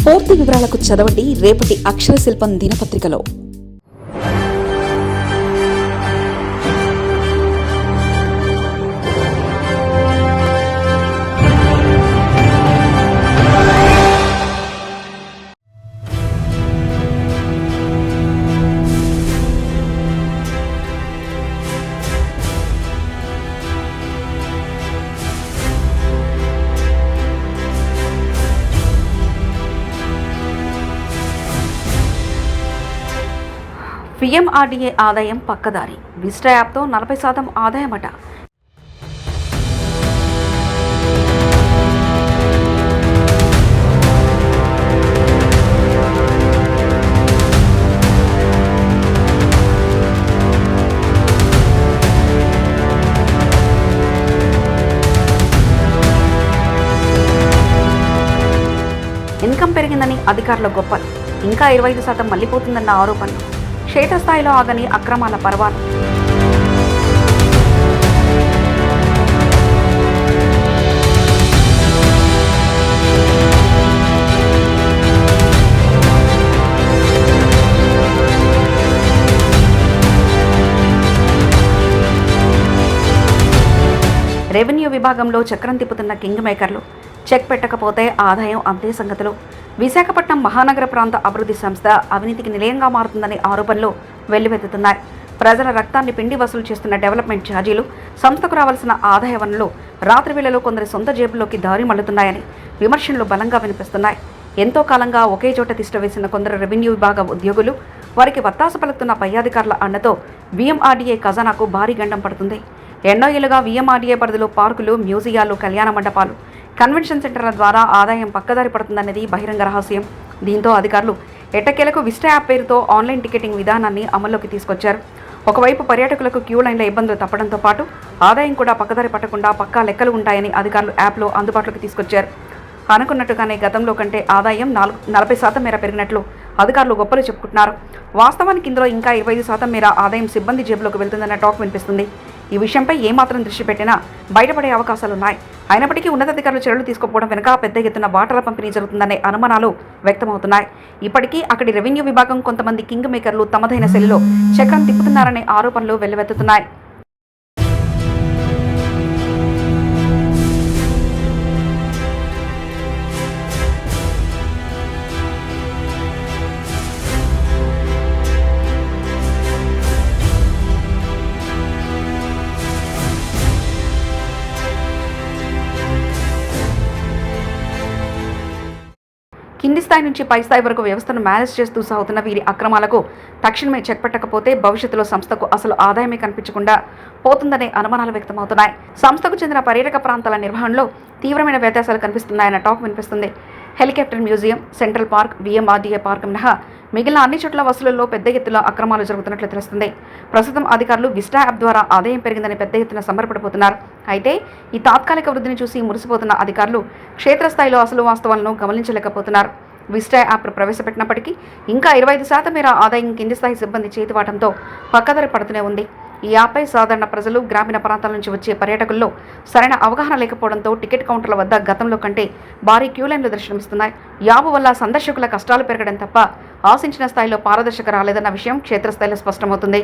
పూర్తి వివరాలకు చదవండి రేపటి అక్షర శిల్పం దినపత్రికలో. VMRDA ఆదాయం పక్కదారి. విస్టా యాప్తో 40% ఆదాయమట. ఇన్కమ్ పెరిగిందని అధికారుల గొప్పలు. ఇంకా 25% మళ్లిపోతుందన్న ఆరోపణలు. క్షేత్రస్థాయిలో ఆగని అక్రమాల పర్వాలు. రెవెన్యూ విభాగంలో చక్రం తిప్పుతున్న కింగ్ మేకర్లు. చెక్ పెట్టకపోతే ఆదాయం అంతే సంగతులు. విశాఖపట్నం మహానగర ప్రాంత అభివృద్ధి సంస్థ అవినీతికి నిలయంగా మారుతుందనే ఆరోపణలు వెల్లువెత్తుతున్నాయి. ప్రజల రక్తాన్ని పిండి వసూలు చేస్తున్న డెవలప్మెంట్ ఛార్జీలు, సంస్థకు రావాల్సిన ఆదాయ వనరులు రాత్రి వేళలో కొందరి సొంత జేబుల్లోకి దారి మళ్లుతున్నాయని విమర్శలు బలంగా వినిపిస్తున్నాయి. ఎంతో కాలంగా ఒకే చోట తిష్టవేసిన కొందరు రెవెన్యూ విభాగం ఉద్యోగులు, వారికి వత్తాస పలుకుతున్న పై అధికారుల అండతో VMRDA ఖజానాకు భారీ గండం పడుతుంది. ఎన్నో ఏళ్లుగా VMRDA పరిధిలో పార్కులు, మ్యూజియాలు, కళ్యాణ మండపాలు, కన్వెన్షన్ సెంటర్ల ద్వారా ఆదాయం పక్కదారి పడుతుందనేది బహిరంగ రహస్యం. దీంతో అధికారులు ఎట్టకేలకు విస్టా యాప్ పేరుతో ఆన్లైన్ టికెటింగ్ విధానాన్ని అమల్లోకి తీసుకొచ్చారు. ఒకవైపు పర్యాటకులకు క్యూ లైన్ల ఇబ్బందులు తప్పడంతో పాటు ఆదాయం కూడా పక్కదారి పట్టకుండా పక్కా లెక్కలు ఉంటాయని అధికారులు యాప్లో అందుబాటులోకి తీసుకొచ్చారు. అనుకున్నట్టుగానే గతంలో కంటే ఆదాయం 40% మేర పెరిగినట్లు అధికారులు గొప్పలు చెప్పుకుంటున్నారు. వాస్తవానికి ఇందులో ఇంకా 25% మేర ఆదాయం సిబ్బంది జేబులోకి వెళ్తుందన్న టాక్ వినిపిస్తుంది. ఈ విషయంపై ఏమాత్రం దృష్టి పెట్టినా బయటపడే అవకాశాలున్నాయి. అయినప్పటికీ ఉన్నతాధికారులు చర్యలు తీసుకోకపోవడం వెనుక పెద్ద ఎత్తున బాటల పంపిణీ జరుగుతుందనే అనుమానాలు వ్యక్తమవుతున్నాయి. ఇప్పటికీ అక్కడి రెవెన్యూ విభాగం కొంతమంది కింగ్ మేకర్లు తమదైన శైలిలో చక్రం తిప్పుతున్నారనే ఆరోపణలు వెల్లువెత్తుతున్నాయి. కింది స్థాయి నుంచి పై స్థాయి వరకు వ్యవస్థను మేనేజ్ చేస్తూ సాగుతున్న వీరి అక్రమాలకు తక్షణమే చెక్ పెట్టకపోతే భవిష్యత్తులో సంస్థకు అసలు ఆదాయమే కనిపించకుండా పోతుందనే అనుమానాలు వ్యక్తమవుతున్నాయి. సంస్థకు చెందిన పర్యాటక ప్రాంతాల నిర్వహణలో తీవ్రమైన వ్యత్యాసాలు కనిపిస్తున్నాయన్న టాక్ వినిపిస్తుంది. Helicopter museum, central park, VMRDA park మినహా మిగిలిన అన్ని చోట్ల వసూళ్లలో పెద్ద ఎత్తులో అక్రమాలు జరుగుతున్నట్లు తెలుస్తుంది. ప్రస్తుతం అధికారులు విస్టా యాప్ ద్వారా ఆదాయం పెరిగిందని పెద్ద ఎత్తున సంబరపడిపోతున్నారు. అయితే ఈ తాత్కాలిక వృద్ధిని చూసి మురిసిపోతున్న అధికారులు క్షేత్రస్థాయిలో అసలు వాస్తవాలను గమనించలేకపోతున్నారు. విస్టా యాప్ ప్రవేశపెట్టినప్పటికీ ఇంకా 25% మేర ఆదాయం కింది స్థాయి సిబ్బంది చేతివాటంతో పక్కదారి పడుతూనే ఉంది. ఈ యాప్పై సాధారణ ప్రజలు, గ్రామీణ ప్రాంతాల నుంచి వచ్చే పర్యాటకుల్లో సరైన అవగాహన లేకపోవడంతో టికెట్ కౌంటర్ల వద్ద గతంలో కంటే భారీ క్యూ లైన్లు దర్శనమిస్తున్నాయి. యాప్ వల్ల సందర్శకుల కష్టాలు పెరగడం తప్ప ఆశించిన స్థాయిలో పారదర్శక రాలేదన్న విషయం క్షేత్రస్థాయిలో స్పష్టమవుతుంది.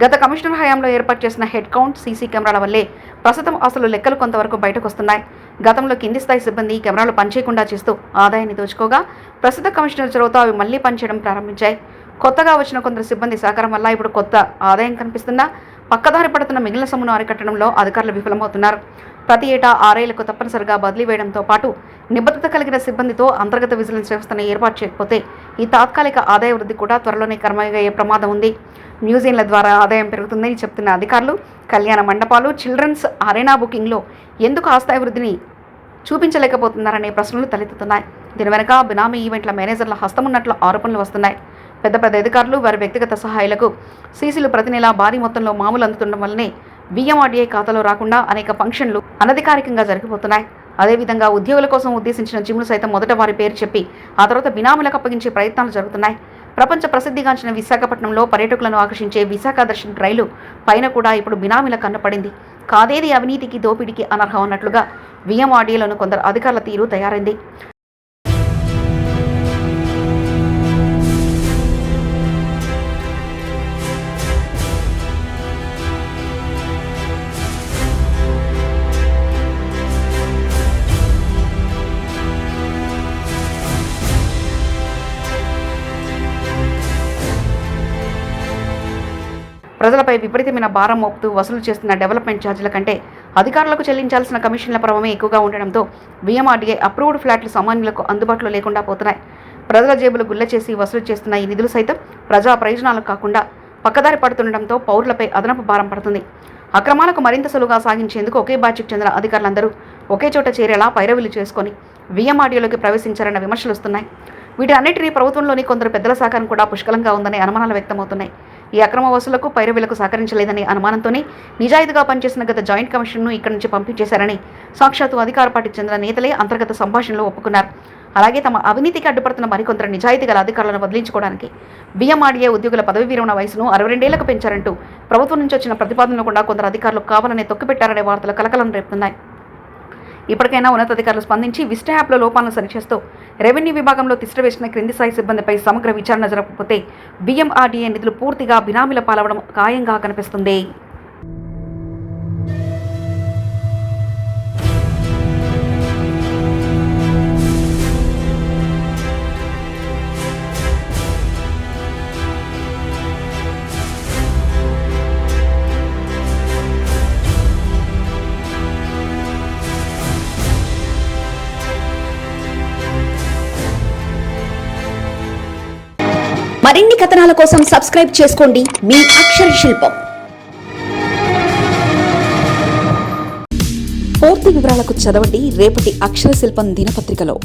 గత కమిషనర్ హయాంలో ఏర్పాటు చేసిన హెడ్ కౌంట్, సీసీ కెమెరాల వల్లే ప్రస్తుతం అసలు లెక్కలు కొంతవరకు బయటకు వస్తున్నాయి. గతంలో కింది స్థాయి సిబ్బంది కెమెరాలు పనిచేయకుండా చేస్తూ ఆదాయాన్ని దోచుకోగా ప్రస్తుత కమిషనర్ చొరవతో అవి మళ్లీ పనిచేయడం ప్రారంభించాయి. కొత్తగా వచ్చిన కొందరు సిబ్బంది సహకారం వల్ల ఇప్పుడు కొత్త ఆదాయం కనిపిస్తుందా? పక్కదారి పడుతున్న మిగిలిన సొమ్మును అరికట్టడంలో అధికారులు విఫలమవుతున్నారు. ప్రతి ఏటా 6 ఏళ్లకు తప్పనిసరిగా బదిలీ వేయడంతో పాటు నిబద్ధత కలిగిన సిబ్బందితో అంతర్గత విజిలెన్స్ వ్యవస్థను ఏర్పాటు చేయకపోతే ఈ తాత్కాలిక ఆదాయ వృద్ధి కూడా త్వరలోనే కర్మయ్యే ప్రమాదం ఉంది. మ్యూజియంల ద్వారా ఆదాయం పెరుగుతుందని చెప్తున్న అధికారులు కళ్యాణ మండపాలు, చిల్డ్రన్స్ అరేనా బుకింగ్లో ఎందుకు ఆదాయ వృద్ధిని చూపించలేకపోతున్నారనే ప్రశ్నలు తలెత్తుతున్నాయి. దీని వెనుక బినామీ ఈవెంట్ల మేనేజర్ల హస్తమున్నట్లు ఆరోపణలు వస్తున్నాయి. పెద్ద పెద్ద అధికారులు, వారి వ్యక్తిగత సహాయాలకు సీసీలు ప్రతి నెలా భారీ మొత్తంలో మామూలు అందుతుండడం వల్లనే VMRDA ఖాతాలో రాకుండా అనేక ఫంక్షన్లు అనధికారికంగా జరిగిపోతున్నాయి. అదేవిధంగా ఉద్యోగుల కోసం ఉద్దేశించిన జిమ్లు సైతం మొదట వారి పేరు చెప్పి ఆ తర్వాత బినామీలకు అప్పగించే ప్రయత్నాలు జరుగుతున్నాయి. ప్రపంచ ప్రసిద్ధిగాంచిన విశాఖపట్నంలో పర్యాటకులను ఆకర్షించే విశాఖ దర్శన్ రైలు పైన కూడా ఇప్పుడు బినామీల కన్నపడింది. కాదేది అవినీతికి, దోపిడీకి అనర్హం అన్నట్లుగా VMRDAలోని కొందరు అధికారుల తీరు తయారైంది. ప్రజలపై విపరీతమైన భారం మోపుతూ వసూలు చేస్తున్న డెవలప్మెంట్ ఛార్జీల కంటే అధికారులకు చెల్లించాల్సిన కమిషన్ల ప్రభావమే ఎక్కువగా ఉండడంతో VMRDA అప్రూవ్డ్ ఫ్లాట్లు సామాన్యులకు అందుబాటులో లేకుండా పోతున్నాయి. ప్రజల జేబులు గుల్ల చేసి వసూలు చేస్తున్న ఈ నిధులు సైతం ప్రజా ప్రయోజనాలకు కాకుండా పక్కదారి పడుతుండటంతో పౌరులపై అదనపు భారం పడుతుంది. అక్రమాలకు మరింత సులువుగా సాగించేందుకు ఒకే బ్యాచ్కు చెందిన అధికారులందరూ ఒకే చోట చేరేలా పైరవీలు చేసుకొని VMRDAలోకి ప్రవేశించారన్న విమర్శలు వస్తున్నాయి. వీటి అన్నిటినీ ప్రభుత్వంలోని కొందరు పెద్దల సహకారం కూడా పుష్కలంగా ఉందనే అనుమానాలు వ్యక్తమవుతున్నాయి. ఈ అక్రమ వసూళ్లకు పైరవీలకు సహకరించలేదనే అనుమానంతోనే నిజాయితీగా పనిచేసిన గత జాయింట్ కమిషన్ను ఇక్కడి నుంచి పంపించేశారని సాక్షాత్తు అధికార పార్టీకి చెందిన నేతలే అంతర్గత సంభాషణలో ఒప్పుకున్నారు. అలాగే తమ అవినీతికి అడ్డుపడుతున్న మరికొందరు నిజాయితీ గల అధికారులను వదిలించుకోవడానికి VMRDA ఉద్యోగుల పదవి విరమణ వయసును 62 ఏళ్లకు పెంచారంటూ ప్రభుత్వం నుంచి వచ్చిన ప్రతిపాదనలు కూడా కొందరు అధికారులు కావాలనే తొక్కిపెట్టారనే వార్తలు కలకలం రేపుతున్నాయి. ఇప్పటికైనా ఉన్నతాధికారులు స్పందించి విస్టా యాప్లో లోపాలను సరిచేస్తూ రెవెన్యూ విభాగంలో తిష్టవేసిన క్రింది స్థాయి సిబ్బందిపై సమగ్ర విచారణ జరగకపోతే VMRDA నిధులు పూర్తిగా బినామీల పాలవడం ఖాయంగా కనిపిస్తుంది. మరిన్ని కథనాల కోసం సబ్స్క్రైబ్ చేసుకోండి మీ అక్షర శిల్పం. పూర్తి వివరాలకు చదవండి రేపటి అక్షర శిల్పం దినపత్రికలో.